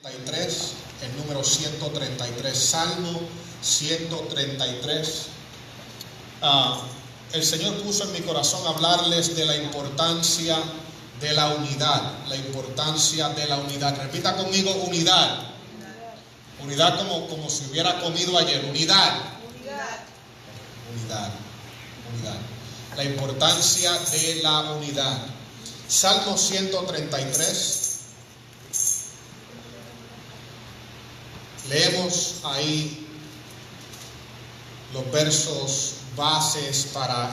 El número 133, Salmo 133. El Señor puso en mi corazón hablarles de la importancia de la unidad, Repita conmigo, unidad. Unidad como si hubiera comido ayer. Unidad. La importancia de la unidad. Salmo 133. Leemos ahí los versos bases para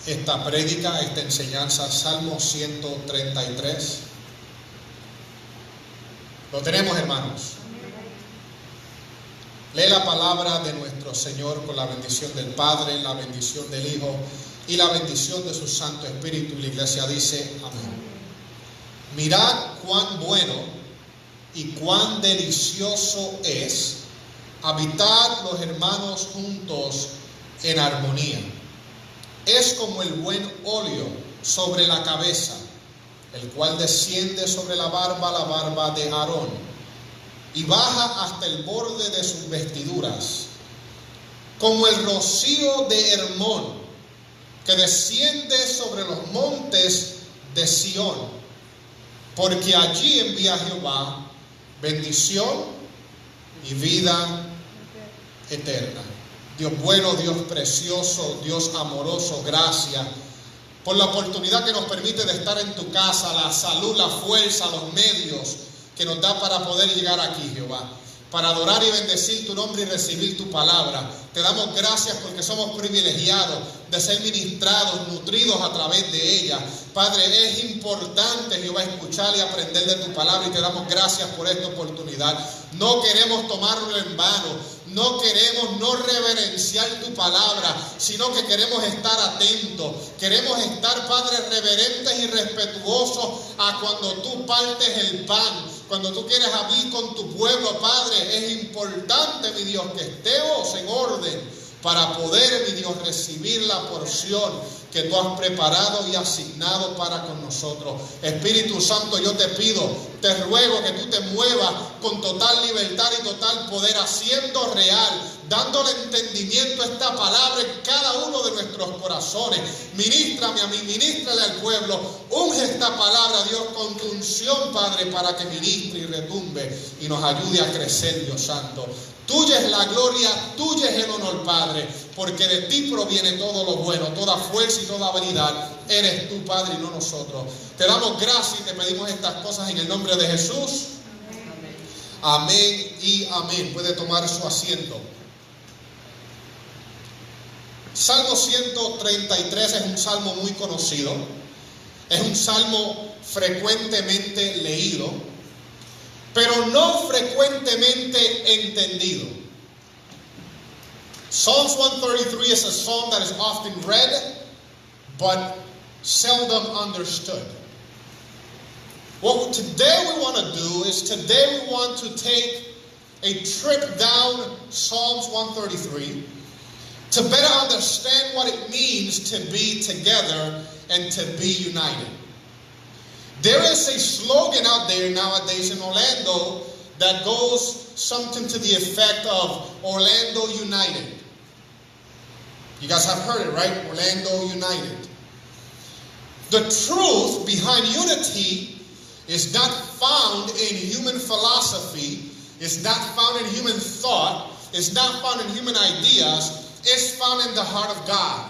esta prédica, esta enseñanza. Salmo 133. Lo tenemos, hermanos. Lee la palabra de nuestro Señor con la bendición del Padre, la bendición del Hijo y la bendición de su Santo Espíritu. Y la iglesia dice amén. Mirad cuán bueno y cuán delicioso es habitar los hermanos juntos en armonía. Es como el buen óleo sobre la cabeza, el cual desciende sobre la barba de Aarón, y baja hasta el borde de sus vestiduras, como el rocío de Hermón, que desciende sobre los montes de Sión, porque allí envía Jehová bendición y vida eterna. Dios bueno, Dios precioso, Dios amoroso, gracias por la oportunidad que nos permite de estar en tu casa, la salud, la fuerza, los medios que nos da para poder llegar aquí, Jehová, para adorar y bendecir tu nombre y recibir tu palabra. Te damos gracias porque somos privilegiados de ser ministrados, nutridos a través de ella. Padre, es importante, Jehová, escuchar y aprender de tu palabra, y te damos gracias por esta oportunidad. No queremos tomarlo en vano, no queremos no reverenciar tu palabra, sino que queremos estar atentos. Queremos estar, Padre, reverentes y respetuosos a cuando tú partes el pan, cuando tú quieres hablar con tu pueblo, Padre. Es importante, mi Dios, que estemos en orden para poder, mi Dios, recibir la porción que tú has preparado y asignado para con nosotros. Espíritu Santo, yo te pido, te ruego que tú te muevas con total libertad y total poder, haciendo real, dándole entendimiento a esta palabra en cada uno de nuestros corazones. Ministrame a mí, ministrale al pueblo. Unge esta palabra, Dios, con tu unción, Padre, para que ministre y retumbe y nos ayude a crecer, Dios Santo. Tuya es la gloria, tuya es el honor, Padre, porque de ti proviene todo lo bueno, toda fuerza y toda habilidad. Eres tú, Padre, y no nosotros. Te damos gracias y te pedimos estas cosas en el nombre de Jesús. Amén y amén. Puede tomar su asiento. Salmo 133 es un salmo muy conocido. Es un salmo frecuentemente leído, pero no frecuentemente entendido. Psalms 133 is a psalm that is often read, but seldom understood. What today we want to do is today we want to take a trip down Psalms 133 to better understand what it means to be together and to be united. There is a slogan out there nowadays in Orlando that goes something to the effect of Orlando United. You guys have heard it, right? Orlando United. The truth behind unity is not found in human philosophy, it's not found in human thought, it's not found in human ideas, it's found in the heart of God.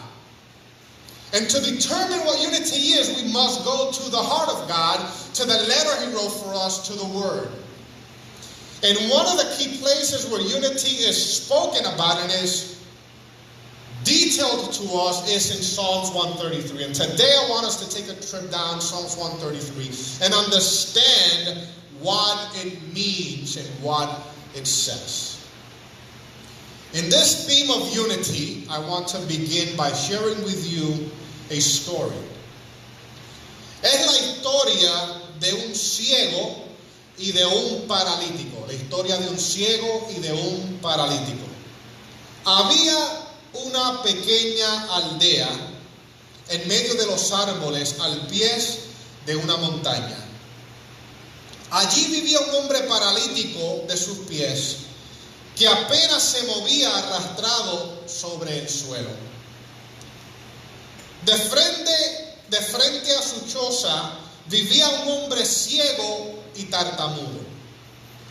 And to determine what unity is, we must go to the heart of God, to the letter He wrote for us, to the Word. And one of the key places where unity is spoken about and is detailed to us is in Psalms 133. And today I want us to take a trip down Psalms 133 and understand what it means and what it says. In this theme of unity, I want to begin by sharing with you a story. Es la historia de un ciego y de un paralítico. La historia de un ciego y de un paralítico. Había una pequeña aldea en medio de los árboles al pie de una montaña. Allí vivía un hombre paralítico de sus pies, que apenas se movía arrastrado sobre el suelo. De frente a su choza vivía un hombre ciego y tartamudo.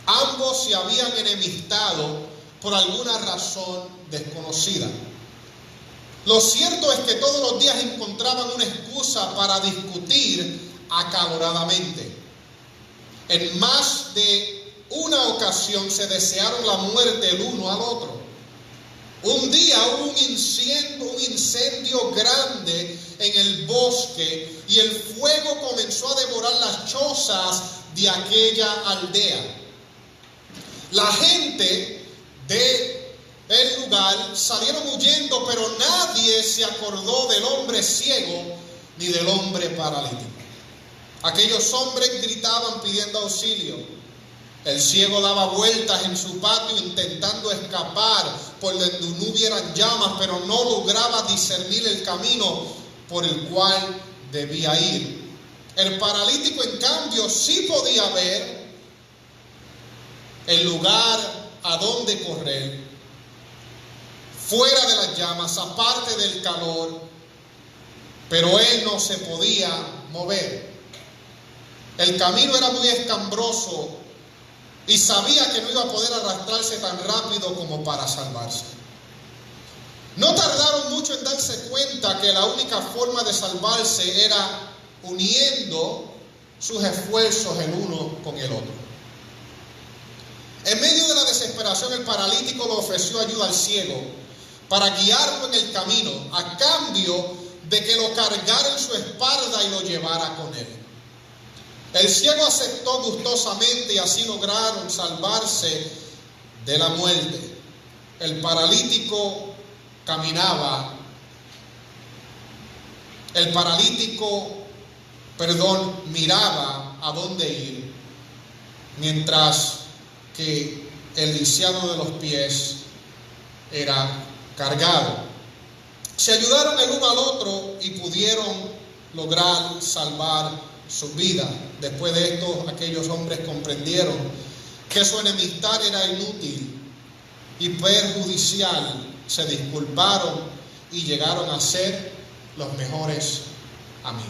Ambos se habían enemistado por alguna razón desconocida. Lo cierto es que todos los días encontraban una excusa para discutir acaloradamente. En más de una ocasión se desearon la muerte el uno al otro. Un día hubo un incendio grande en el bosque y el fuego comenzó a devorar las chozas de aquella aldea. La gente del lugar salieron huyendo, pero nadie se acordó del hombre ciego ni del hombre paralítico. Aquellos hombres gritaban pidiendo auxilio. El ciego daba vueltas en su patio intentando escapar por donde no hubieran llamas, pero no lograba discernir el camino por el cual debía ir. El paralítico, en cambio, sí podía ver el lugar a donde correr, fuera de las llamas, aparte del calor, pero él no se podía mover. El camino era muy escambroso y sabía que no iba a poder arrastrarse tan rápido como para salvarse. No tardaron mucho en darse cuenta que la única forma de salvarse era uniendo sus esfuerzos el uno con el otro. En medio de la desesperación, el paralítico le ofreció ayuda al ciego para guiarlo en el camino, a cambio de que lo cargara en su espalda y lo llevara con él. El ciego aceptó gustosamente y así lograron salvarse de la muerte. El paralítico caminaba. Miraba a dónde ir, mientras que el lisiado de los pies era cargado. Se ayudaron el uno al otro y pudieron lograr salvar su vida. Después de esto, aquellos hombres comprendieron que su enemistad era inútil y perjudicial. Se disculparon y llegaron a ser los mejores amigos.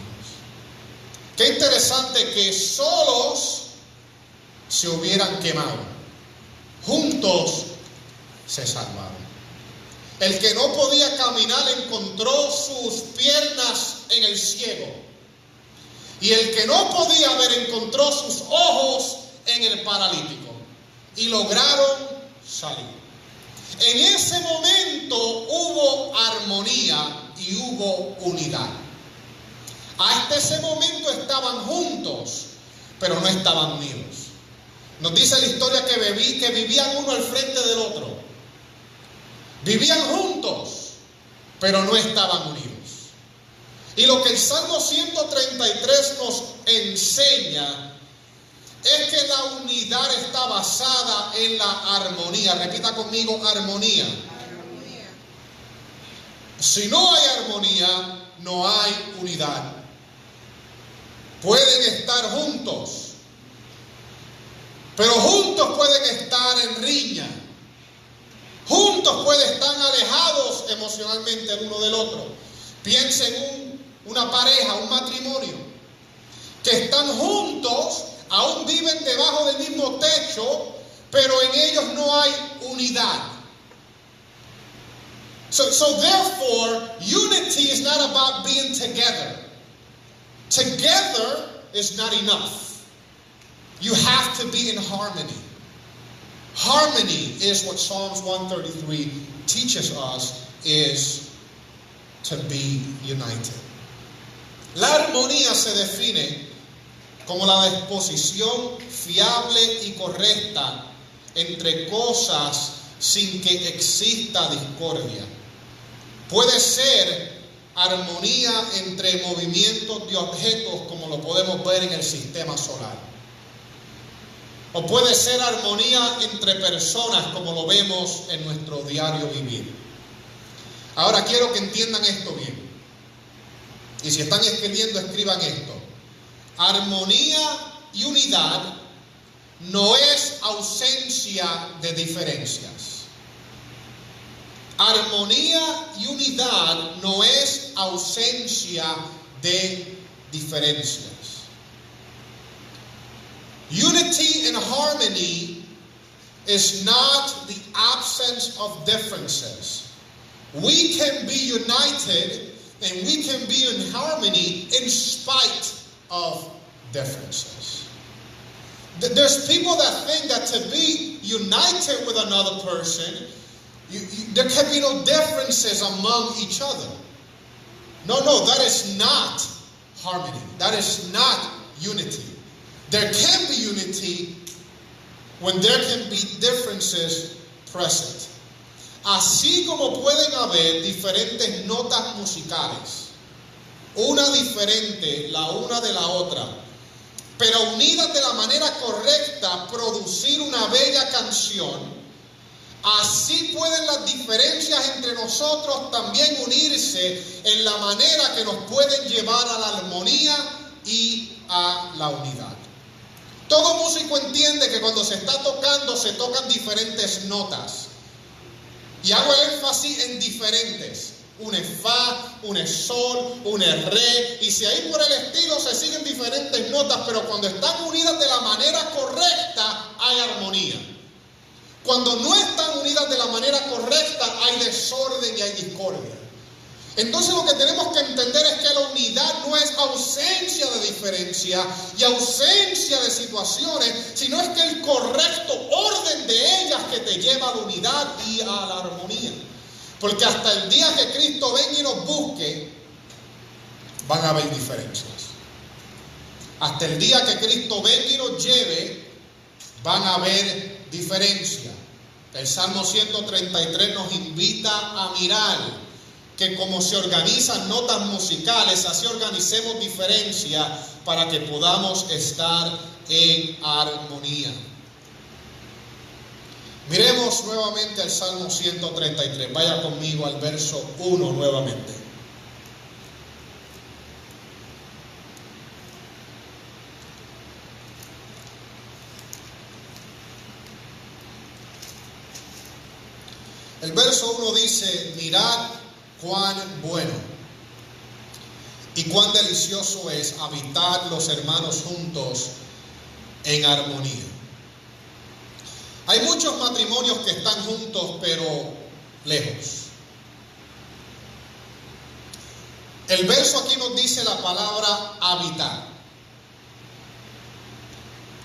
Qué interesante que solos se hubieran quemado, juntos se salvaron. El que no podía caminar encontró sus piernas en el ciego, y el que no podía ver encontró sus ojos en el paralítico, y lograron salir. En ese momento hubo armonía y hubo unidad. Hasta ese momento estaban juntos, pero no estaban unidos. Nos dice la historia que vivían uno al frente del otro. Vivían juntos, pero no estaban unidos. Y lo que el Salmo 133 nos enseña es que la unidad está basada en la armonía. Repita conmigo, armonía. Armonía. Si no hay armonía, no hay unidad. Pueden estar juntos, pero juntos pueden estar en riña. Juntos pueden estar alejados emocionalmente el uno del otro. Piensa en una pareja, un matrimonio, que están juntos, aún viven debajo del mismo techo, pero en ellos no hay unidad. So therefore, unity is not about being together. Together is not enough. You have to be in harmony. Harmony is what Psalms 133 teaches us, is to be united. La armonía se define como la disposición fiable y correcta entre cosas sin que exista discordia. Puede ser armonía entre movimientos de objetos, como lo podemos ver en el sistema solar. O puede ser armonía entre personas, como lo vemos en nuestro diario vivir. Ahora quiero que entiendan esto bien. Y si están escribiendo, escriban esto. Armonía y unidad no es ausencia de diferencias. Armonía y unidad no es ausencia de diferencias. Unity and harmony is not the absence of differences. We can be united and we can be in harmony in spite of differences. There's people that think that to be united with another person, there can be no differences among each other. No, that is not harmony. That is not unity. There can be unity when there can be differences present. Así como pueden haber diferentes notas musicales, una diferente la una de la otra, pero unidas de la manera correcta, producir una bella canción, así pueden las diferencias entre nosotros también unirse en la manera que nos pueden llevar a la armonía y a la unidad. Todo músico entiende que cuando se está tocando se tocan diferentes notas. Y hago énfasis en diferentes. Un es fa, un es sol, un es re. Y si ahí por el estilo se siguen diferentes notas, pero cuando están unidas de la manera correcta, hay armonía. Cuando no están unidas de la manera correcta, hay desorden y hay discordia. Entonces lo que tenemos que entender es que la unidad no es ausencia de diferencia y ausencia de situaciones, sino es que el correcto orden de ellas que te lleva a la unidad y a la armonía. Porque hasta el día que Cristo venga y nos busque, van a haber diferencias. Hasta el día que Cristo venga y nos lleve, van a haber diferencias. El Salmo 133 nos invita a mirar que como se organizan notas musicales, así organicemos diferencias para que podamos estar en armonía. Miremos nuevamente al Salmo 133. Vaya conmigo al verso 1 nuevamente. El verso 1 dice: mirad cuán bueno y cuán delicioso es habitar los hermanos juntos en armonía. Hay muchos matrimonios que están juntos pero lejos. El verso aquí nos dice la palabra habitar.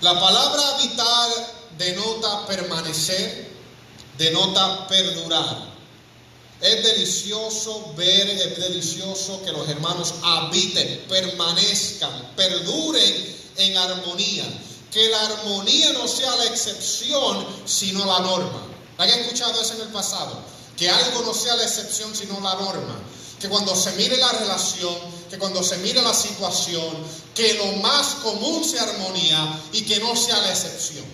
La palabra habitar denota permanecer, denota perdurar. Es delicioso ver, es delicioso que los hermanos habiten, permanezcan, perduren en armonía. Que la armonía no sea la excepción, sino la norma. ¿Han escuchado eso en el pasado? Que algo no sea la excepción, sino la norma. Que cuando se mire la relación, que cuando se mire la situación, que lo más común sea armonía y que no sea la excepción.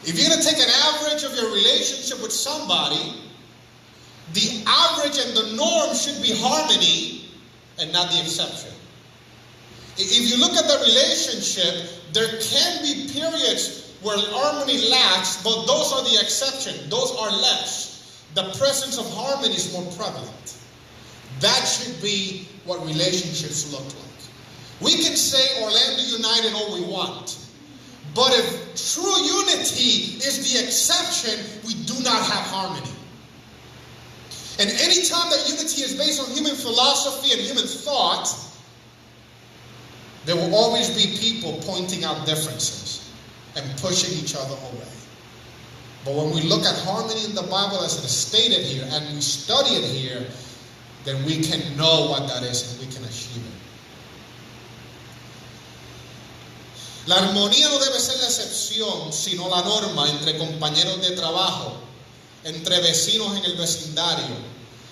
If you're going to take an average of your relationship with somebody, the average and the norm should be harmony and not the exception. If you look at the relationship, there can be periods where harmony lacks, but those are the exception. Those are less. The presence of harmony is more prevalent. That should be what relationships look like. We can say Orlando United all we want, but if true unity is the exception, we do not have harmony. And any time that unity is based on human philosophy and human thought, there will always be people pointing out differences and pushing each other away. But when we look at harmony in the Bible as it is stated here, and we study it here, then we can know what that is and we can achieve it. La armonía no debe ser la excepción, sino la norma entre compañeros de trabajo, entre vecinos en el vecindario,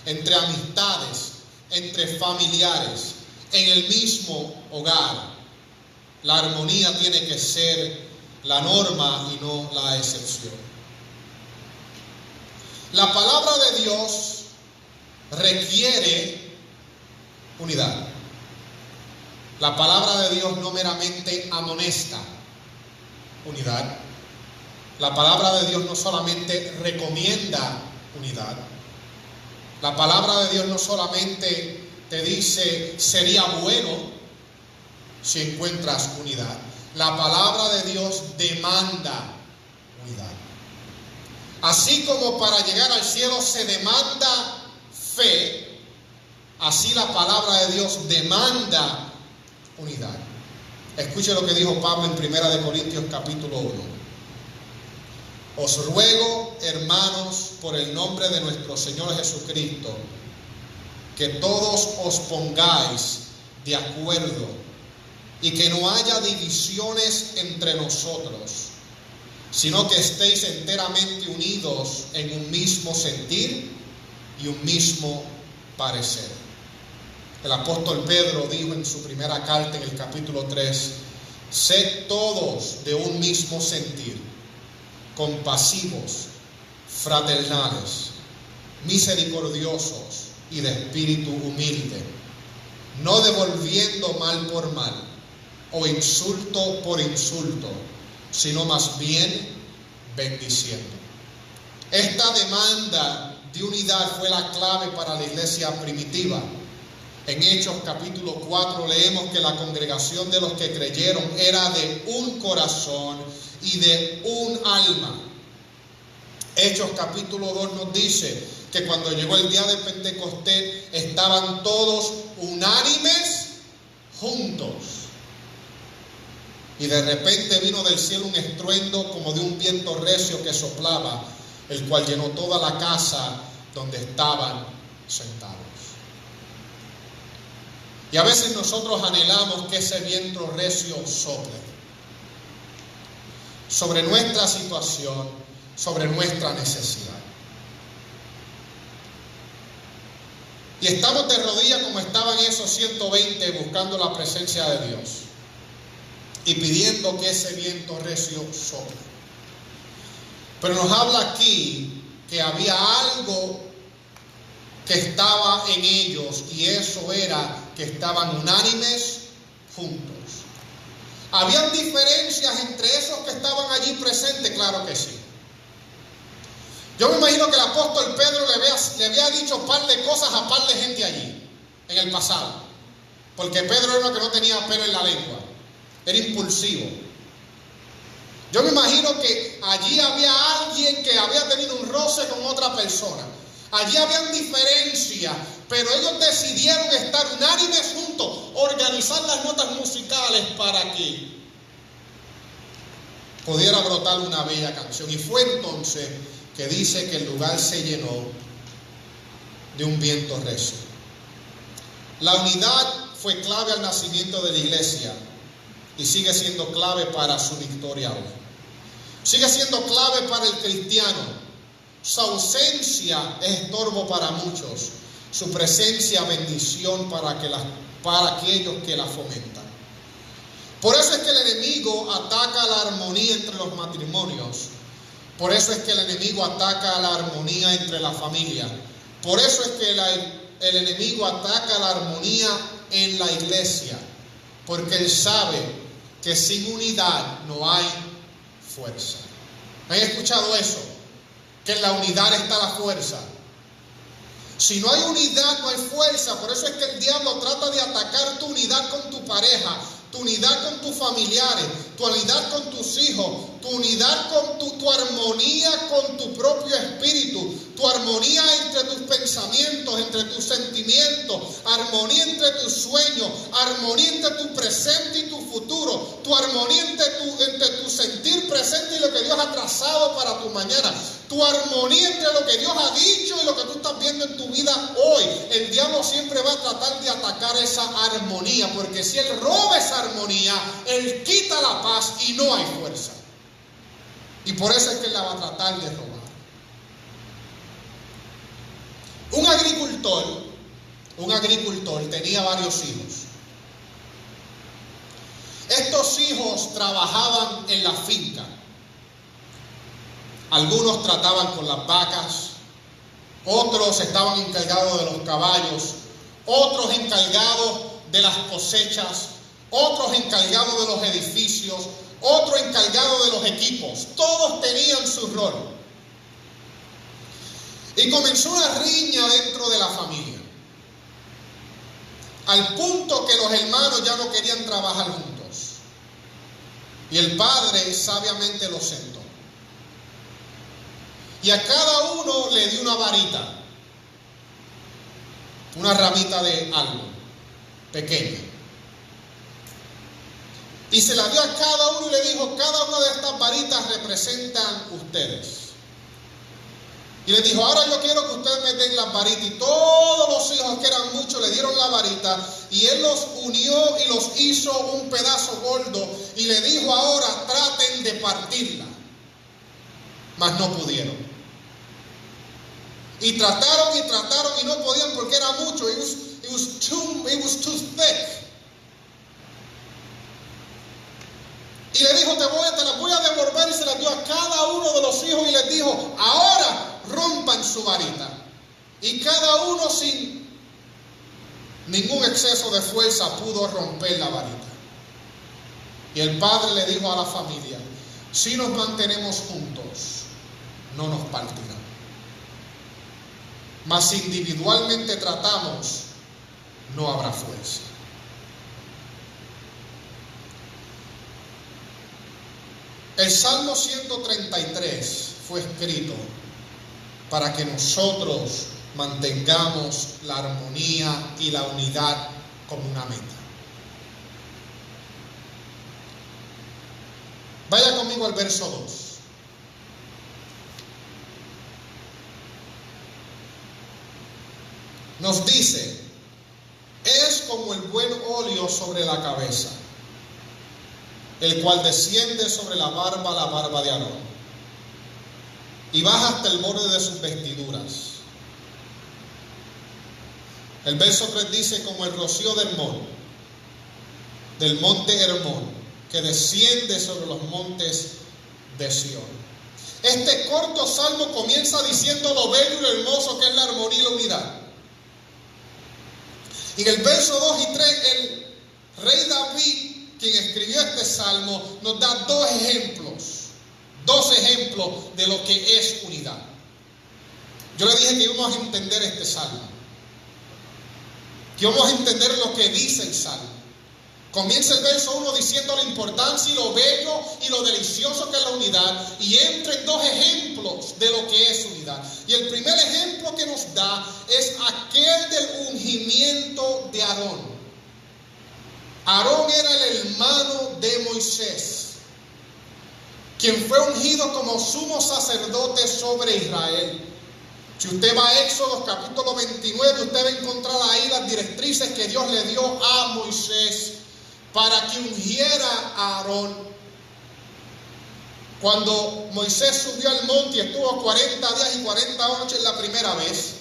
entre amistades, entre familiares, en el mismo hogar. La armonía tiene que ser la norma y no la excepción. La palabra de Dios requiere unidad. La palabra de Dios no meramente amonesta. unidad. La palabra de Dios no solamente recomienda unidad. La palabra de Dios no solamente te dice sería bueno si encuentras unidad. La palabra de Dios demanda unidad. Así como para llegar al cielo se demanda fe, así la palabra de Dios demanda unidad. Escuche lo que dijo Pablo en 1 Corintios capítulo 1. Os ruego, hermanos, por el nombre de nuestro Señor Jesucristo, que todos os pongáis de acuerdo y que no haya divisiones entre nosotros, sino que estéis enteramente unidos en un mismo sentir y un mismo parecer. El apóstol Pedro dijo en su primera carta, en el capítulo 3, sed todos de un mismo sentir, compasivos, fraternales, misericordiosos y de espíritu humilde, no devolviendo mal por mal o insulto por insulto, sino más bien bendiciendo. Esta demanda de unidad fue la clave para la iglesia primitiva. En Hechos capítulo 4 leemos que la congregación de los que creyeron era de un corazón y de un alma. Hechos capítulo 2 nos dice que cuando llegó el día de Pentecostés estaban todos unánimes juntos. Y de repente vino del cielo un estruendo como de un viento recio que soplaba, el cual llenó toda la casa donde estaban sentados. Y a veces nosotros anhelamos que ese viento recio sople sobre nuestra situación, sobre nuestra necesidad. Y estamos de rodillas como estaban esos 120 buscando la presencia de Dios y pidiendo que ese viento recio sople. Pero nos habla aquí que había algo que estaba en ellos, y eso era que estaban unánimes juntos. ¿Habían diferencias entre esos que estaban allí presentes? Claro que sí. Yo me imagino que el apóstol Pedro le había dicho un par de cosas a par de gente allí, en el pasado. Porque Pedro era uno que no tenía pelo en la lengua, era impulsivo. Yo me imagino que allí había alguien que había tenido un roce con otra persona. Allí habían diferencias, pero ellos decidieron estar unánimes juntos, organizar las notas musicales para que pudiera brotar una bella canción. Y fue entonces que dice que el lugar se llenó de un viento recio. La unidad fue clave al nacimiento de la iglesia y sigue siendo clave para su victoria hoy. Sigue siendo clave para el cristiano. Su ausencia es estorbo para muchos, su presencia bendición para aquellos que la fomentan. Por eso es que el enemigo ataca la armonía entre los matrimonios. Por eso es que el enemigo ataca la armonía entre la familia. Por eso es que el enemigo ataca la armonía en la iglesia. Porque él sabe que sin unidad no hay fuerza. ¿Han escuchado eso? Que en la unidad está la fuerza. Si no hay unidad, no hay fuerza. Por eso es que el diablo trata de atacar tu unidad con tu pareja, tu unidad con tus familiares, tu unidad con tus hijos, tu unidad con tu armonía con tu propio espíritu, tu armonía entre tus pensamientos, entre tus sentimientos, armonía entre tus sueños, armonía entre tu presente y tu futuro, tu armonía entre tu sentir presente y lo que Dios ha trazado para tu mañana, tu armonía entre lo que Dios ha dicho y lo que tú estás viendo en tu vida hoy. El diablo siempre va a tratar de atacar esa armonía, porque si él roba esa armonía, él quita la paz y no hay fuerza. Y por eso es que él la va a tratar de robar. Un agricultor tenía varios hijos. Estos hijos trabajaban en la finca. Algunos trataban con las vacas, otros estaban encargados de los caballos, otros encargados de las cosechas, otros encargados de los edificios, otros otro encargado de los equipos. Todos tenían su rol. Y comenzó una riña dentro de la familia. Al punto que los hermanos ya no querían trabajar juntos. Y el padre sabiamente los sentó. Y a cada uno le dio una varita. Una ramita de árbol pequeña. Y se la dio a cada uno y le dijo: cada una de estas varitas representan ustedes. Y le dijo: ahora yo quiero que ustedes me den las varitas. Y todos los hijos, que eran muchos, le dieron la varita. Y él los unió y los hizo un pedazo gordo. Y le dijo: ahora traten de partirla. Mas no pudieron. Y trataron y no podían porque era mucho. It was too thick. Y le dijo: te las voy a devolver. Y se las dio a cada uno de los hijos y les dijo: ahora rompan su varita. Y cada uno, sin ningún exceso de fuerza, pudo romper la varita. Y el padre le dijo a la familia: si nos mantenemos juntos, no nos partirán. Mas si individualmente tratamos, no habrá fuerza. El Salmo 133 fue escrito para que nosotros mantengamos la armonía y la unidad como una meta. Vaya conmigo al verso 2. Nos dice: es como el buen óleo sobre la cabeza, el cual desciende sobre la barba de Aarón, y baja hasta el borde de sus vestiduras. El verso 3 dice: como el rocío del monte Hermón, que desciende sobre los montes de Sión. Este corto salmo comienza diciendo lo bello y lo hermoso que es la armonía y la unidad. Y en el verso 2 y 3, el rey David, quien escribió este salmo, nos da dos ejemplos de lo que es unidad. Yo le dije que íbamos a entender este salmo, que íbamos a entender lo que dice el salmo. Comienza el verso 1 diciendo la importancia y lo bello y lo delicioso que es la unidad, y entra en dos ejemplos de lo que es unidad. Y el primer ejemplo que nos da es aquel del ungimiento de Aarón. Aarón era el hermano de Moisés, quien fue ungido como sumo sacerdote sobre Israel. Si usted va a Éxodo capítulo 29, usted va a encontrar ahí las directrices que Dios le dio a Moisés para que ungiera a Aarón. Cuando Moisés subió al monte y estuvo 40 días y 40 noches la primera vez,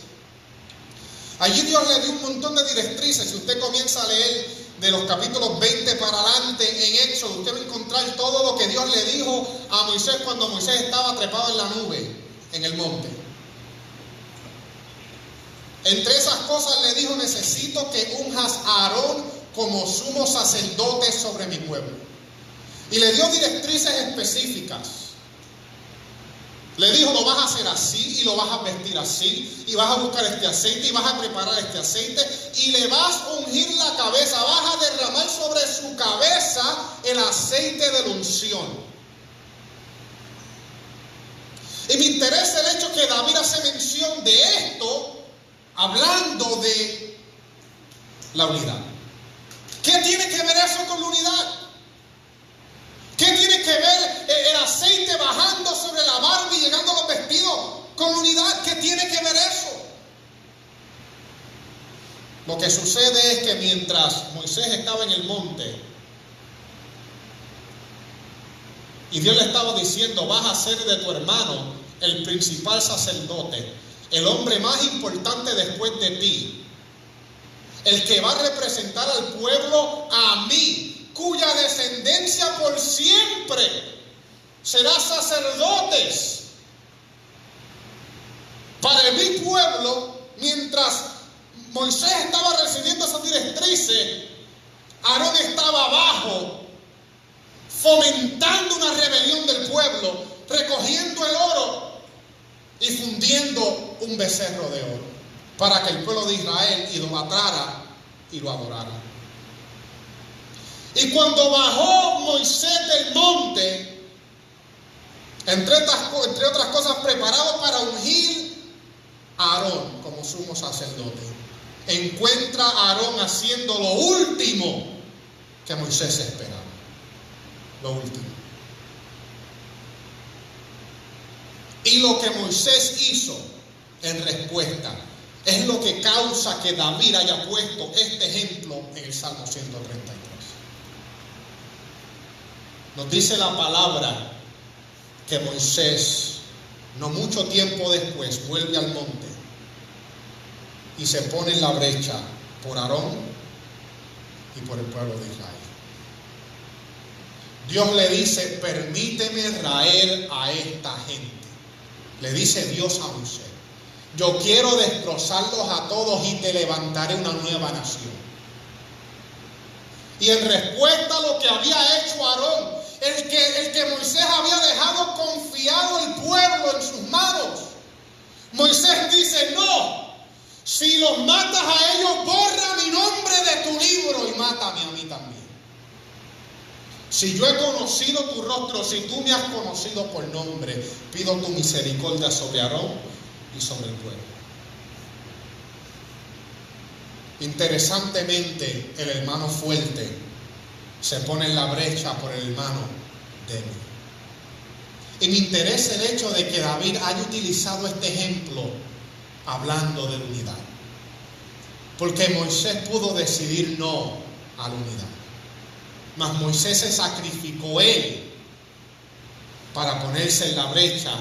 allí Dios le dio un montón de directrices. Si usted comienza a leer de los capítulos 20 para adelante en Éxodo, usted va a encontrar todo lo que Dios le dijo a Moisés cuando Moisés estaba trepado en la nube, en el monte. Entre esas cosas le dijo: necesito que unjas a Aarón como sumo sacerdote sobre mi pueblo. Y le dio directrices específicas. Le dijo: lo vas a hacer así, y lo vas a vestir así, y vas a buscar este aceite, y vas a preparar este aceite, y le vas a ungir la cabeza, vas a derramar sobre su cabeza el aceite de la unción. Y me interesa el hecho que David hace mención de esto, hablando de la unidad. ¿Qué tiene que ver eso con la unidad? ¿Qué tiene que ver el aceite bajando sobre la barba y llegando a los vestidos con la unidad? ¿Qué tiene que ver eso? Lo que sucede es que mientras Moisés estaba en el monte y Dios le estaba diciendo: vas a ser de tu hermano el principal sacerdote, el hombre más importante después de ti, el que va a representar al pueblo a mí, cuya descendencia por siempre será sacerdotes para mi pueblo. Mientras Moisés estaba recibiendo esas directrices, Aarón estaba abajo, fomentando una rebelión del pueblo, recogiendo el oro y fundiendo un becerro de oro, para que el pueblo de Israel idolatrara y lo adorara. Y cuando bajó Moisés del monte, entre otras cosas, preparado para ungir a Aarón como sumo sacerdote, encuentra a Aarón haciendo lo último que Moisés esperaba. Lo último. Y lo que Moisés hizo en respuesta es lo que causa que David haya puesto este ejemplo en el Salmo 133. Nos dice la palabra que Moisés, no mucho tiempo después, vuelve al monte y se pone en la brecha por Aarón y por el pueblo de Israel. Dios le dice: permíteme traer a esta gente. Le dice Dios a Moisés: yo quiero destrozarlos a todos y te levantaré una nueva nación. Y en respuesta a lo que había hecho Aarón, el que Moisés había dejado confiado el pueblo en sus manos, Moisés dice: no, si los matas a ellos, borra mi nombre de tu libro y mátame a mí también. Si yo he conocido tu rostro, si tú me has conocido por nombre, pido tu misericordia sobre Aarón y sobre el pueblo. Interesantemente, el hermano fuerte se pone en la brecha por el hermano débil. Y me interesa el hecho de que David haya utilizado este ejemplo hablando de la unidad. Porque Moisés pudo decidir no a la unidad. Mas Moisés se sacrificó él para ponerse en la brecha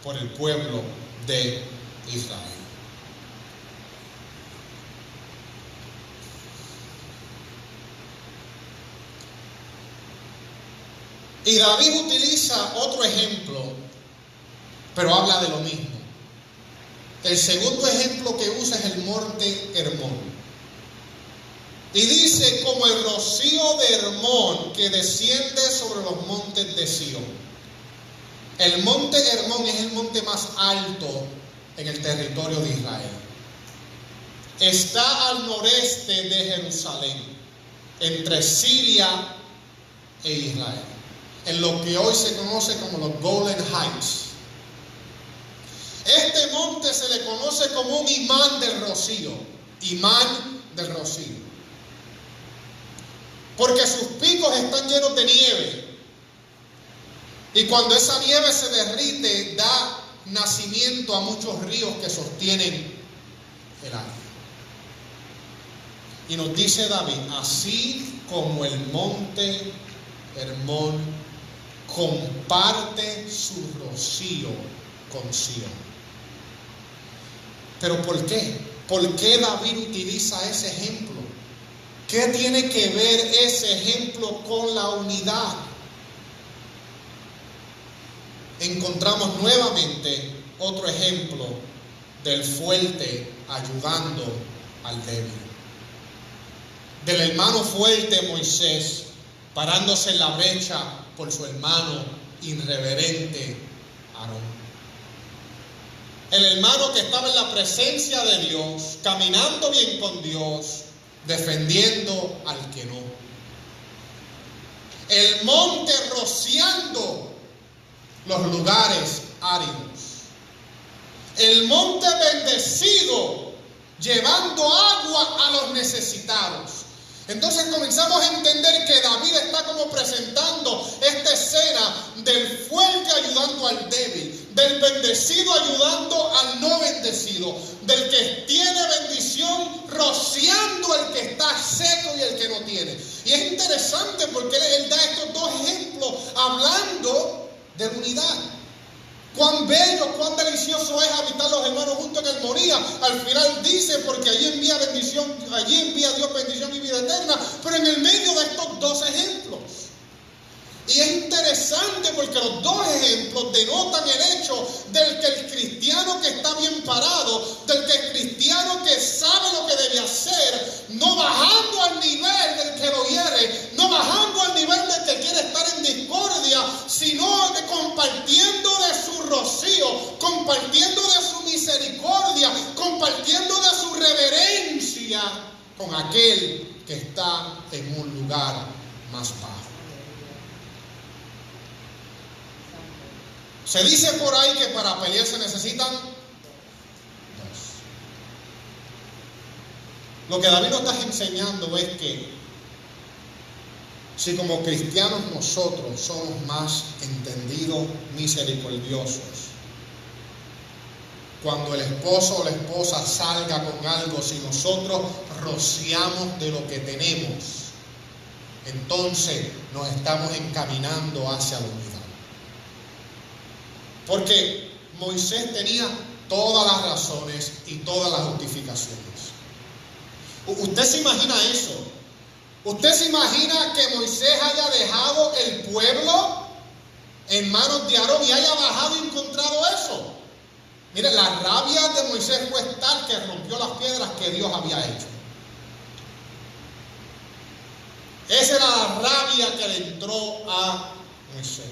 por el pueblo de Israel. Y David utiliza otro ejemplo, pero habla de lo mismo. El segundo ejemplo que usa es el monte Hermón. Y dice: como el rocío de Hermón que desciende sobre los montes de Sión. El monte Hermón es el monte más alto en el territorio de Israel. Está al noreste de Jerusalén, entre Siria e Israel, en lo que hoy se conoce como los Golden Heights. Este monte se le conoce como un imán del rocío, imán del rocío, porque sus picos están llenos de nieve, y cuando esa nieve se derrite, da nacimiento a muchos ríos que sostienen el agua. Y nos dice David: así como el monte Hermón comparte su rocío con Sión. ¿Pero por qué? ¿Por qué David utiliza ese ejemplo? ¿Qué tiene que ver ese ejemplo con la unidad? Encontramos nuevamente otro ejemplo del fuerte ayudando al débil. Del hermano fuerte Moisés parándose en la brecha por su hermano irreverente Aarón. El hermano que estaba en la presencia de Dios, caminando bien con Dios, defendiendo al que no. El monte rociando los lugares áridos. El monte bendecido llevando agua a los necesitados. Entonces comenzamos a entender que David está como presentando esta escena del fuerte ayudando al débil, del bendecido ayudando al no bendecido, del que tiene bendición rociando al que está seco y el que no tiene. Y es interesante porque él da estos dos ejemplos hablando de unidad. Cuán bello, cuán delicioso es habitar los hermanos juntos en armonía. Al final dice: porque allí envía bendición, allí envía Dios bendición y vida eterna. Pero en el medio de estos dos ejemplos, Y es interesante porque los dos ejemplos denotan el hecho del que el cristiano que está bien parado, del que el cristiano que sabe lo que debe hacer, no bajando al nivel del que lo hiere, no bajando al nivel del que quiere estar en discordia, sino compartiendo de su rocío, compartiendo de su misericordia, compartiendo de su reverencia con aquel que está en un lugar más bajo. Se dice por ahí que para pelear se necesitan dos. Lo que David nos está enseñando es que si como cristianos nosotros somos más entendidos, misericordiosos, cuando el esposo o la esposa salga con algo, si nosotros rociamos de lo que tenemos, entonces nos estamos encaminando hacia la unidad. Porque Moisés tenía todas las razones y todas las justificaciones. ¿Usted se imagina eso? ¿Usted se imagina que Moisés haya dejado el pueblo en manos de Aarón y haya bajado y encontrado eso? Mire, la rabia de Moisés fue tal que rompió las piedras que Dios había hecho. Esa era la rabia que le entró a Moisés.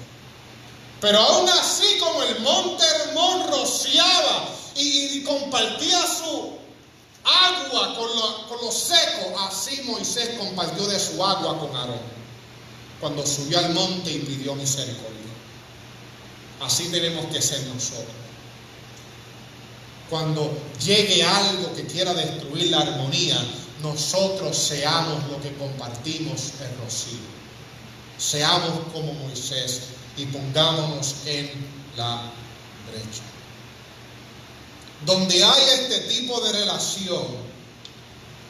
Pero aún así, como el monte Hermón rociaba y compartía su agua con lo seco, así Moisés compartió de su agua con Aarón cuando subió al monte y pidió misericordia. Así tenemos que ser nosotros. Cuando llegue algo que quiera destruir la armonía, nosotros seamos lo que compartimos el rocío. Seamos como Moisés y pongámonos en la brecha. Donde hay este tipo de relación,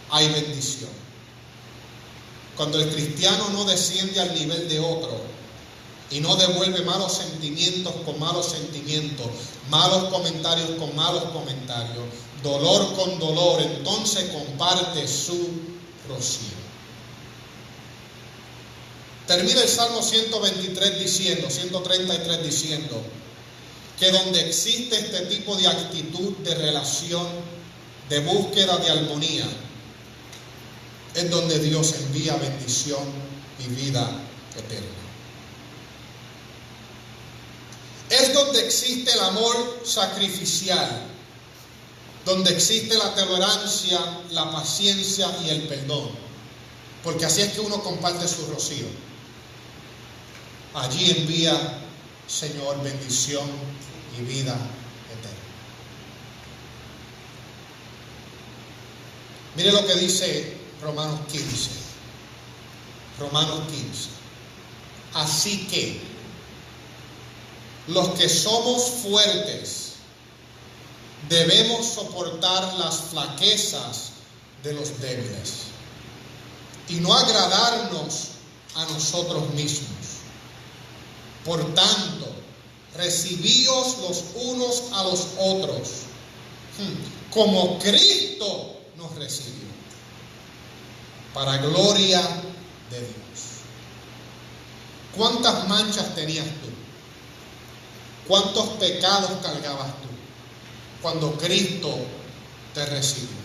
hay bendición. Cuando el cristiano no desciende al nivel de otro y no devuelve malos sentimientos con malos sentimientos, malos comentarios con malos comentarios, dolor con dolor, entonces comparte su rocío. Termina el Salmo 133 diciendo, 133 diciendo, que donde existe este tipo de actitud de relación, de búsqueda de armonía, es donde Dios envía bendición y vida eterna. Es donde existe el amor sacrificial, donde existe la tolerancia, la paciencia y el perdón, porque así es que uno comparte su rocío. Allí envía, Señor, bendición y vida eterna. Mire lo que dice Romanos 15. Romanos 15. Así que los que somos fuertes debemos soportar las flaquezas de los débiles y no agradarnos a nosotros mismos. Por tanto, recibíos los unos a los otros, como Cristo nos recibió, para gloria de Dios. ¿Cuántas manchas tenías tú? ¿Cuántos pecados cargabas tú cuando Cristo te recibió?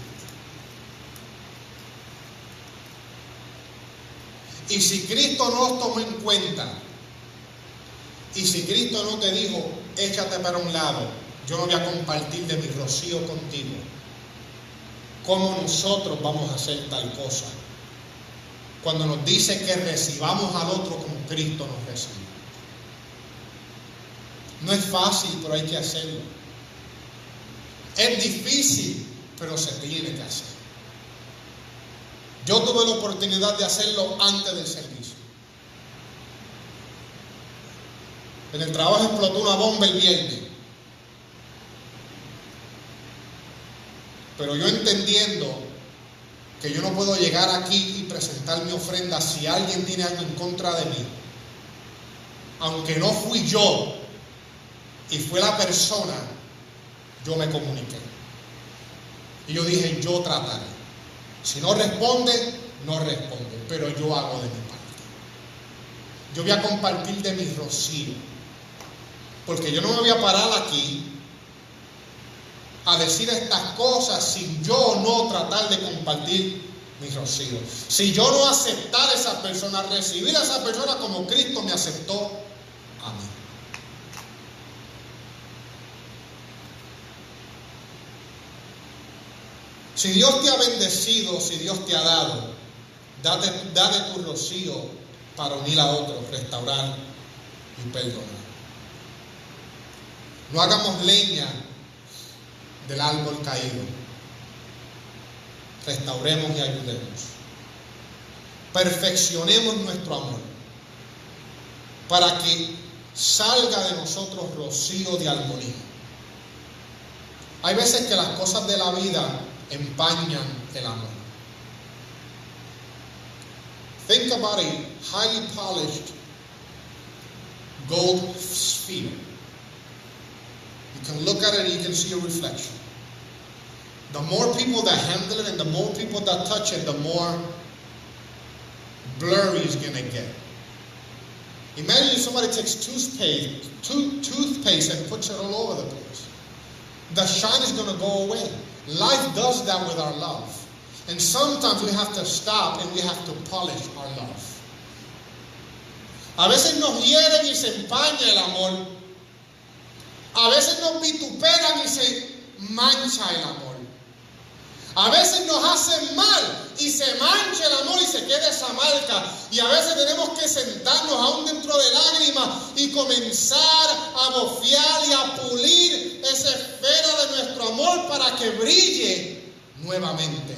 Y si Cristo no los tomó en cuenta, y si Cristo no te dijo, échate para un lado, yo no voy a compartir de mi rocío contigo, ¿cómo nosotros vamos a hacer tal cosa? Cuando nos dice que recibamos al otro como Cristo nos recibe. No es fácil, pero hay que hacerlo. Es difícil, pero se tiene que hacer. Yo tuve la oportunidad de hacerlo antes del servicio. En el trabajo explotó una bomba el viernes. Pero yo entendiendo que yo no puedo llegar aquí y presentar mi ofrenda si alguien tiene algo en contra de mí, aunque no fui yo y fue la persona, yo me comuniqué. Y yo dije, yo trataré. Si no responde, no responde, pero yo hago de mi parte. yo voy a compartir de mi rocío. Porque yo no me voy a parar aquí a decir estas cosas sin yo no tratar de compartir mi rocío. Si yo no aceptar a esa persona, recibir a esa persona como Cristo me aceptó a mí. Si Dios te ha bendecido, si Dios te ha dado, date tu rocío para unir a otros, restaurar y perdonar. No hagamos leña del árbol caído. Restauremos y ayudemos. Perfeccionemos nuestro amor para que salga de nosotros rocío de armonía. Hay veces que las cosas de la vida empañan el amor. Think about a highly polished gold sphere. You can look at it and you can see a reflection. The more people that handle it and the more people that touch it, the more blurry it's going to get. Imagine if somebody takes toothpaste and puts it all over the place. The shine is going to go away. Life does that with our love. And sometimes we have to stop and we have to polish our love. A veces nos hieren y se empaña el amor. A veces nos vituperan y se mancha el amor. A veces nos hacen mal y se mancha el amor y se queda esa marca. Y a veces tenemos que sentarnos aún dentro de lágrimas y comenzar a bofear y a pulir esa esfera de nuestro amor para que brille nuevamente.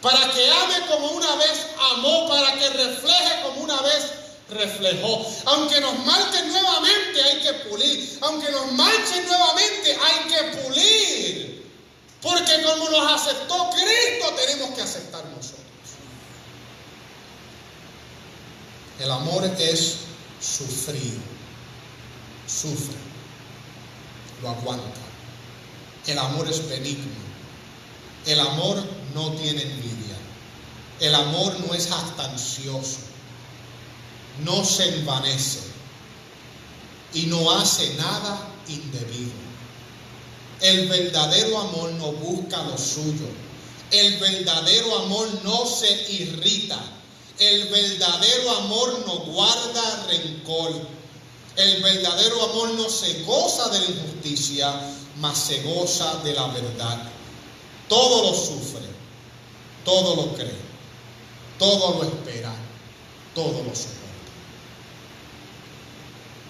Para que ame como una vez amó, para que refleje como una vez reflejó. Aunque nos marquen nuevamente hay que pulir. Aunque nos manchen nuevamente hay que pulir. Porque como nos aceptó Cristo, tenemos que aceptar nosotros. El amor es sufrido. Sufre. Lo aguanta. El amor es benigno. El amor no tiene envidia. El amor no es jactancioso. No se envanece. Y no hace nada indebido. El verdadero amor no busca lo suyo. El verdadero amor no se irrita. El verdadero amor no guarda rencor. El verdadero amor no se goza de la injusticia, mas se goza de la verdad. Todo lo sufre, todo lo cree, todo lo espera, todo lo soporta.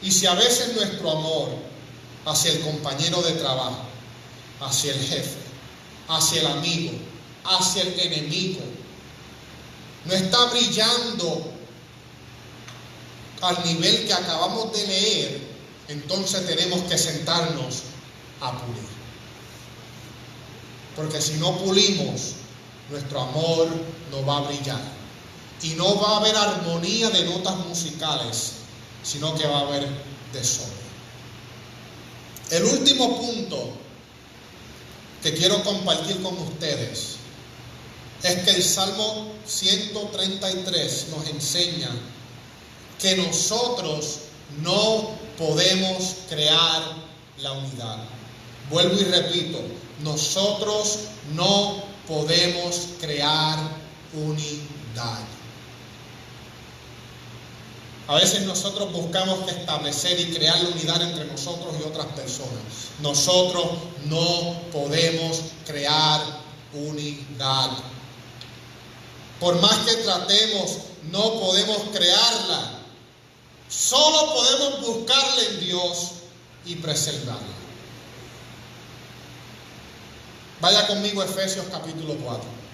Y si a veces nuestro amor hacia el compañero de trabajo, hacia el jefe, hacia el amigo, hacia el enemigo, no está brillando al nivel que acabamos de leer, entonces tenemos que sentarnos a pulir. Porque si no pulimos, nuestro amor no va a brillar. Y no va a haber armonía de notas musicales, sino que va a haber desorden. El último punto que quiero compartir con ustedes es que el Salmo 133 nos enseña que nosotros no podemos crear la unidad. Vuelvo y repito, nosotros no podemos crear unidad. A veces nosotros buscamos establecer y crear la unidad entre nosotros y otras personas. Nosotros no podemos crear unidad. Por más que tratemos, no podemos crearla. Solo podemos buscarla en Dios y preservarla. Vaya conmigo a Efesios capítulo 4.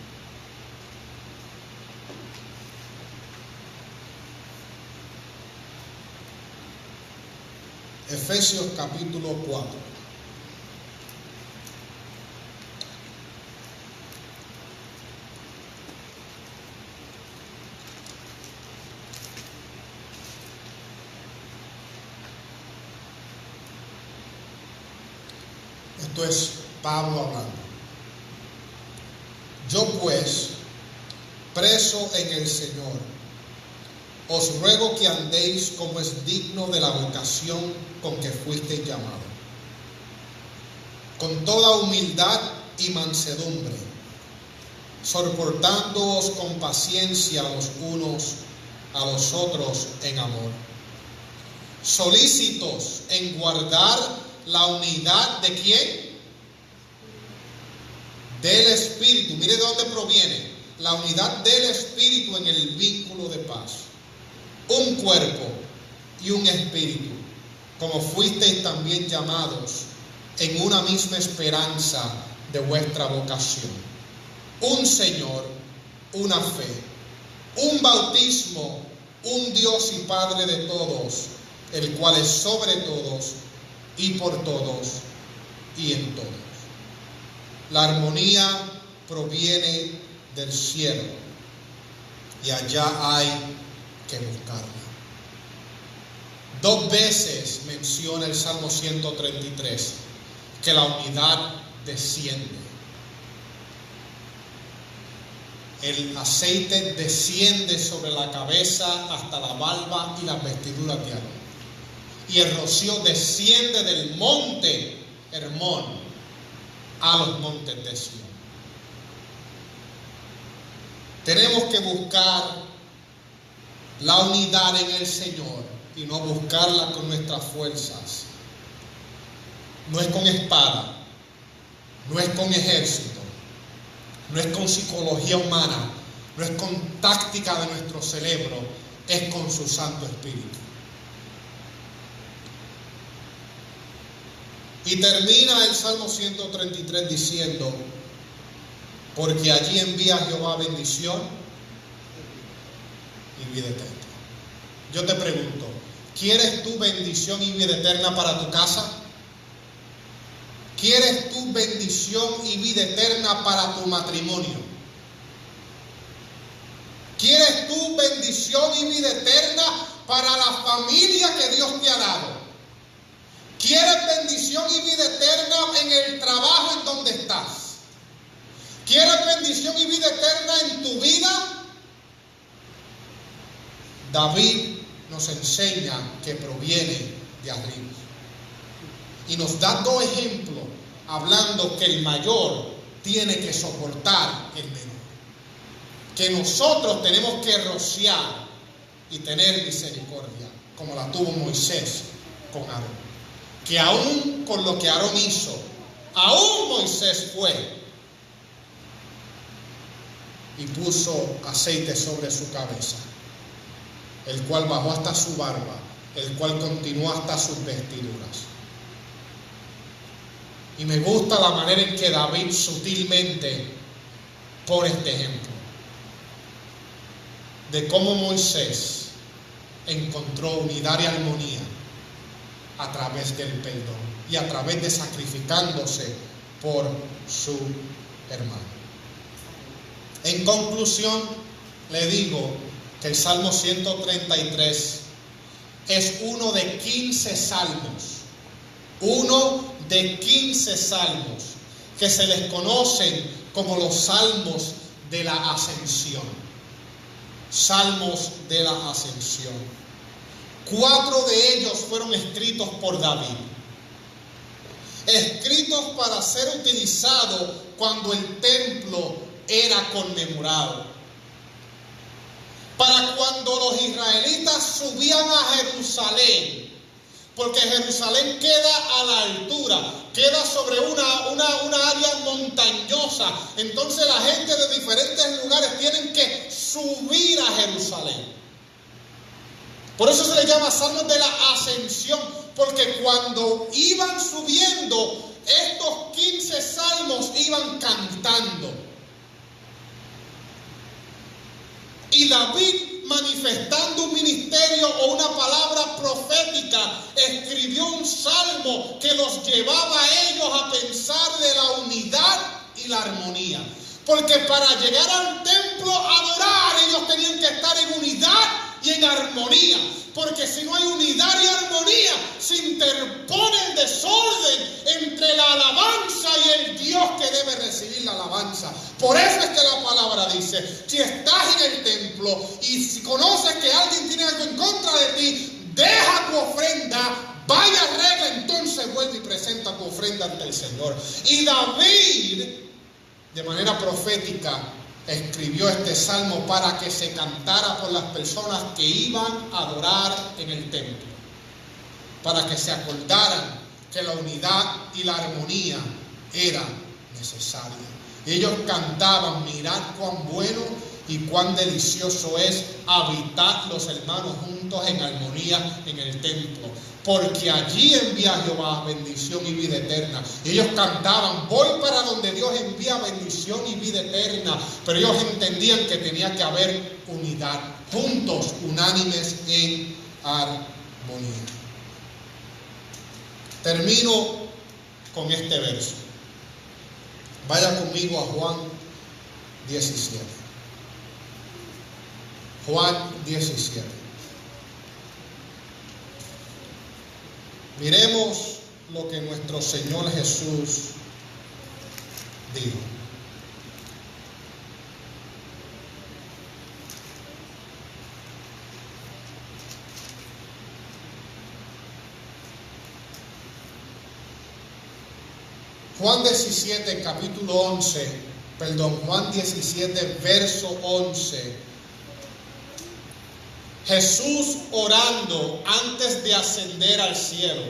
Efesios capítulo 4. Esto es Pablo hablando. Yo pues, preso en el Señor, os ruego que andéis como es digno de la vocación con que fuisteis llamados, con toda humildad y mansedumbre, soportándoos con paciencia los unos a los otros en amor, solícitos en guardar la unidad ¿de quién? Del Espíritu. Mire de dónde proviene. La unidad del Espíritu en el vínculo de paz. Un cuerpo y un espíritu, como fuisteis también llamados en una misma esperanza de vuestra vocación. Un Señor, una fe, un bautismo, un Dios y Padre de todos, el cual es sobre todos y por todos y en todos. La armonía proviene del cielo y allá hay que buscarla. 2 veces menciona el Salmo 133 que la unidad desciende. El aceite desciende sobre la cabeza hasta la barba y las vestiduras de Aarón. Y el rocío desciende del monte Hermón a los montes de Sión. Tenemos que buscar la unidad en el Señor y no buscarla con nuestras fuerzas. No es con espada, no es con ejército, no es con psicología humana, no es con táctica de nuestro cerebro, es con su Santo Espíritu. Y termina el Salmo 133 diciendo: porque allí envía Jehová bendición y vida eterna. Yo te pregunto, ¿quieres tú bendición y vida eterna para tu casa? ¿Quieres tú bendición y vida eterna para tu matrimonio? ¿Quieres tú bendición y vida eterna para la familia que Dios te ha dado? ¿Quieres bendición y vida eterna en el trabajo en donde estás? ¿Quieres bendición y vida eterna en tu vida? David nos enseña que proviene de arriba. Y nos da 2 ejemplos hablando que el mayor tiene que soportar el menor. Que nosotros tenemos que rociar y tener misericordia, como la tuvo Moisés con Aarón. Que aún con lo que Aarón hizo, aún Moisés fue y puso aceite sobre su cabeza, el cual bajó hasta su barba, el cual continuó hasta sus vestiduras. Y me gusta la manera en que David sutilmente pone este ejemplo de cómo Moisés encontró unidad y armonía a través del perdón y a través de sacrificándose por su hermano. En conclusión, le digo que el Salmo 133 es uno de 15 salmos, uno de 15 salmos que se les conocen como los salmos de la ascensión. Salmos de la ascensión. 4 de ellos fueron escritos por David, escritos para ser utilizados cuando el templo era conmemorado, para cuando los israelitas subían a Jerusalén, porque Jerusalén queda a la altura, queda sobre una área montañosa. Entonces la gente de diferentes lugares tienen que subir a Jerusalén. Por eso se le llama Salmos de la Ascensión, porque cuando iban subiendo, estos 15 salmos iban cantando. Y David, manifestando un ministerio o una palabra profética, escribió un salmo que los llevaba a ellos a pensar de la unidad y la armonía. Porque para llegar al templo a adorar, ellos tenían que estar en unidad y en armonía. Porque si no hay unidad y armonía, se interpone el desorden entre la alabanza y el Dios que debe recibir la alabanza. Por eso es que la palabra dice, si estás en el templo y si conoces que alguien tiene vuelve y presenta tu ofrenda ante el Señor. Y David, de manera profética, escribió este salmo para que se cantara por las personas que iban a adorar en el templo, para que se acordaran que la unidad y la armonía era necesaria. Y ellos cantaban: mirad cuán bueno y cuán delicioso es habitar los hermanos juntos en armonía en el templo, porque allí envía Jehová bendición y vida eterna. Y ellos cantaban: voy para donde Dios envía bendición y vida eterna. Pero ellos entendían que tenía que haber unidad, juntos, unánimes en armonía. Termino con este verso. Vaya conmigo a Juan 17. Juan 17. Miremos lo que nuestro Señor Jesús dijo. Juan 17, capítulo 11, Juan 17, verso 11. Jesús orando antes de ascender al cielo,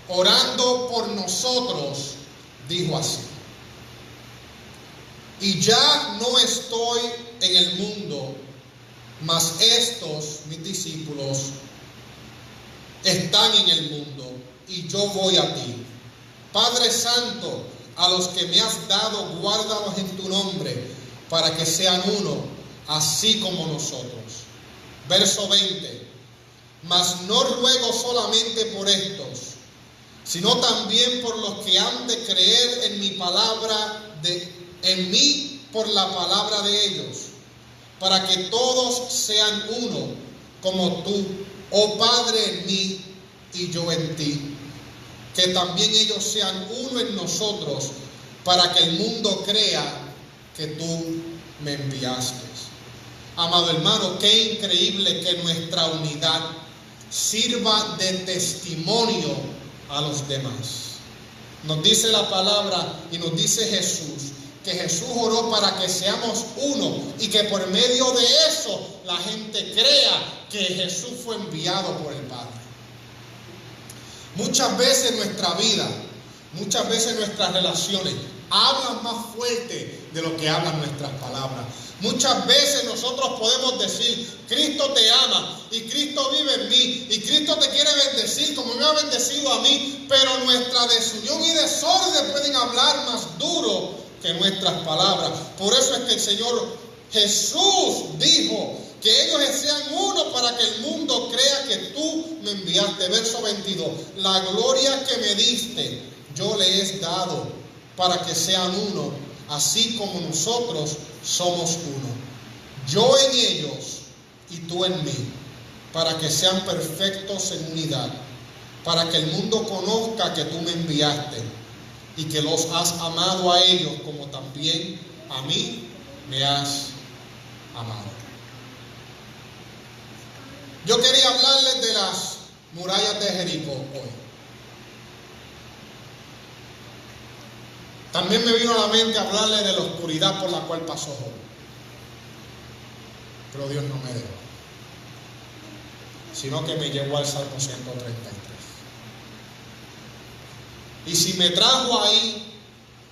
orando por nosotros, dijo así: y ya no estoy en el mundo, mas estos, mis discípulos, están en el mundo, y yo voy a ti. Padre Santo, a los que me has dado, guárdalos en tu nombre, para que sean uno, así como nosotros. Verso 20. Mas no ruego solamente por estos, sino también por los que han de creer en mi palabra, en mí por la palabra de ellos, para que todos sean uno, como tú, oh Padre, en mí y yo en ti. Que también ellos sean uno en nosotros, para que el mundo crea que tú me enviaste. Amado hermano, qué increíble que nuestra unidad sirva de testimonio a los demás. Nos dice la palabra y nos dice Jesús, que Jesús oró para que seamos uno y que por medio de eso la gente crea que Jesús fue enviado por el Padre. Muchas veces nuestra vida, muchas veces nuestras relaciones hablan más fuerte de lo que hablan nuestras palabras. Muchas veces nosotros podemos decir: Cristo te ama y Cristo vive en mí y Cristo te quiere bendecir como me ha bendecido a mí, pero nuestra desunión y desorden pueden hablar más duro que nuestras palabras. Por eso es que el Señor Jesús dijo que ellos sean uno, para que el mundo crea que tú me enviaste. Verso 22. La gloria que me diste yo le he dado, para que sean uno, así como nosotros somos uno. Yo en ellos y tú en mí, para que sean perfectos en unidad, para que el mundo conozca que tú me enviaste y que los has amado a ellos como también a mí me has amado. Yo quería hablarles de las murallas de Jericó hoy. También me vino a la mente hablarles de la oscuridad por la cual pasó Job. Pero Dios no me dejó, sino que me llevó al Salmo 133. Y si me trajo ahí,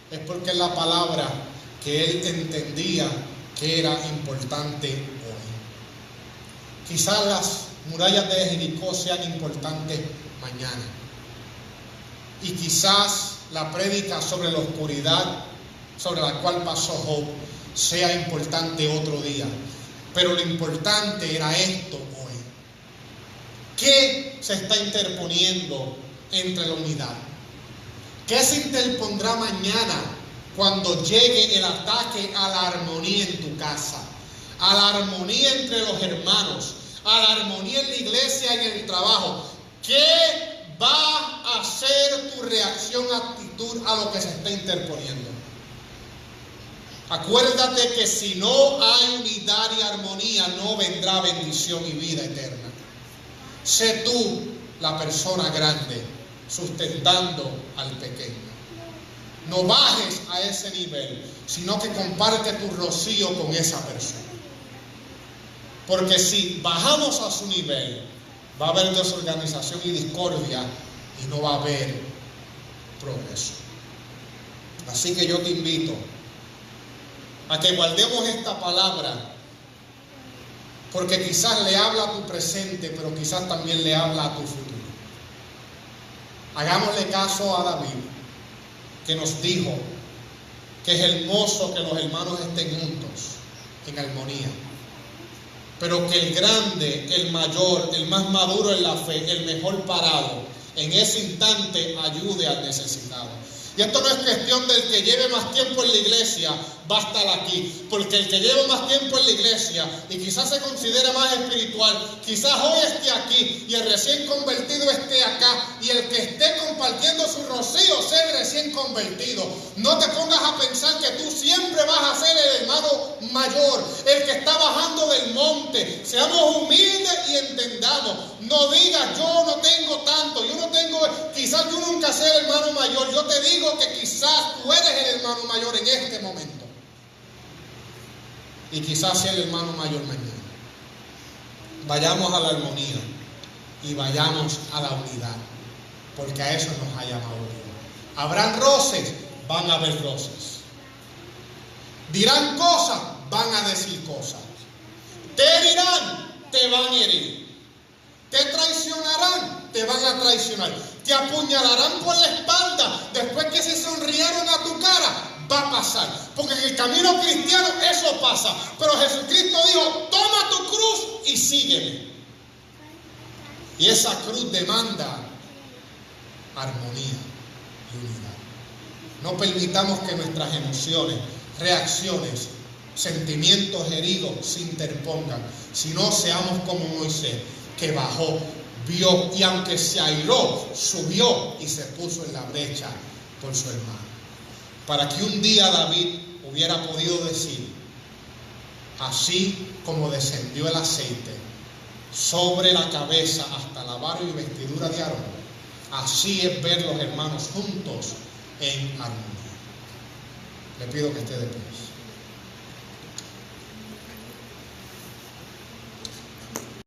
es porque es la palabra que él entendía que era importante hoy. Quizás las murallas de Jericó sean importantes mañana. Y quizás la prédica sobre la oscuridad sobre la cual pasó Job sea importante otro día. Pero lo importante era esto hoy. ¿Qué se está interponiendo entre la unidad? ¿Qué se interpondrá mañana cuando llegue el ataque a la armonía en tu casa, a la armonía entre los hermanos, a la armonía en la iglesia y en el trabajo? ¿Qué va a ser tu reacción, actitud a lo que se está interponiendo? Acuérdate que si no hay unidad y armonía, no vendrá bendición y vida eterna. Sé tú la persona grande sustentando al pequeño. No bajes a ese nivel, sino que comparte tu rocío con esa persona. Porque si bajamos a su nivel, va a haber desorganización y discordia y no va a haber progreso. Así que yo te invito a que guardemos esta palabra, porque quizás le habla a tu presente, pero quizás también le habla a tu futuro. Hagámosle caso a David, que nos dijo que es hermoso que los hermanos estén juntos en armonía, pero que el grande, el mayor, el más maduro en la fe, el mejor parado, en ese instante ayude al necesitado. Y esto no es cuestión del que lleve más tiempo en la iglesia, va a estar aquí. Porque el que lleva más tiempo en la iglesia y quizás se considera más espiritual, quizás hoy esté aquí y el recién convertido esté acá, y el que esté compartiendo su rocío sea el recién convertido. No te pongas a pensar que tú siempre vas a ser el hermano mayor, el que está bajando del monte. Seamos humildes y entendamos. No digas yo no tengo tanto, yo no tengo, quizás yo nunca sea el hermano mayor. Yo te digo que quizás tú eres el hermano mayor en este momento. Y quizás sea el hermano mayor mañana. Vayamos a la armonía y vayamos a la unidad, porque a eso nos ha llamado Dios. Habrán roces, van a haber roces. Dirán cosas, van a decir cosas. Te herirán, te van a herir. Te traicionarán, te van a traicionar. Te apuñalarán por la espalda. Después que se sonrieron a tu cara, va a pasar. Porque en el camino cristiano eso pasa. Pero Jesucristo dijo: toma tu cruz y sígueme. Y esa cruz demanda armonía y unidad. No permitamos que nuestras emociones, reacciones, sentimientos heridos se interpongan, sino seamos como Moisés, que bajó, vio, y aunque se airó, subió y se puso en la brecha por su hermano. Para que un día David hubiera podido decir: así como descendió el aceite sobre la cabeza hasta la barba y vestidura de Aarón, así es ver los hermanos juntos en armonía. Le pido que esté de pie.